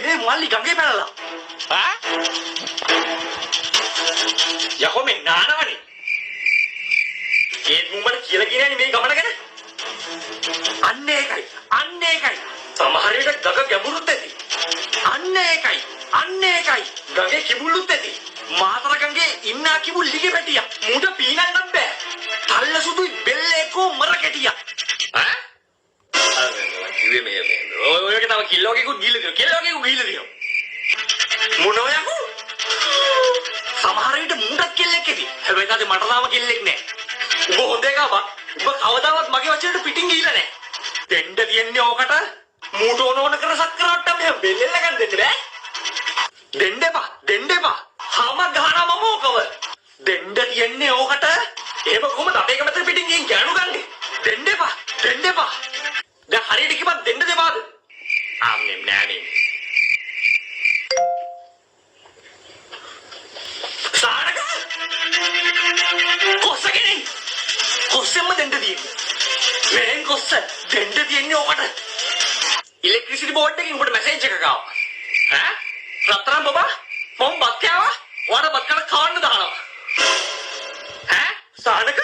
මේ මල්ලි ගඟේ පැනලා. ආ? යකෝ මේ නානවනේ. ඒත් මුඹට කියලා කියන්නේ මේ ගමන ගැන. අන්න ඒකයි. සමහර විට ගඟ ගැඹුරුත් ඇති. අන්න ඒකයි. ගඟේ කිඹුල්ලුත් ඇති. මාතර ගඟේ ඉන්නා කිඹුල් ලිගේ පැටියා. මුඩ පීනන්නම් බෑ. තල්ල සුදුයි බෙල්ලේකෝ මර කැටියා. ඈ? කිව්වේ මේ ඔයගේ තව කිල්ලෝකෙකුත් ගිහිල්ලා තියෙනවා. මොනෝ යකෝ? සමහර විට මුඩක් කෙල්ලෙක් ඇති. හැබැයි තාත්තේ මට තාම කෙල්ලෙක් නෑ. උඹ හොඳ එකක් බා. උඹ කවදාවත් මගේ වචනට පිටින් ගිහිල්ලා නෑ. දෙන්න තියන්නේ ඕකට මූට ඕන කර සක්කරවට්ටම් මෙහෙම බෙල්ලෙල්ල ගන්න දෙන්න බෑ. දෙන්න එපා. හැම ගහනම මොකව. දෙන්න තියන්නේ ඕකට එහෙම කොහමද අපේ කමතර පිටින් ගිහින් ගෑනු ගන්නේ. දෙන්න එපා. දැන් හරියට කිව්වත් දෙන්න දෙපාද? ආම්නේ නෑනේ. සාරක කොස්සෙම දෙන්න තියෙන්නේ. මෙහෙන් කොස්ස දෙන්න තියෙන්නේ ඔකට. ඉලෙක්ට්‍රිසිටි බෝඩ් එකකින් උඹට මැසේජ් එකක් ආවා. ඈ? රත්තරන් බබා මම බත් කෑවා. ඔයාලා බත් කන කවන්න දානවා. ඈ? සාරක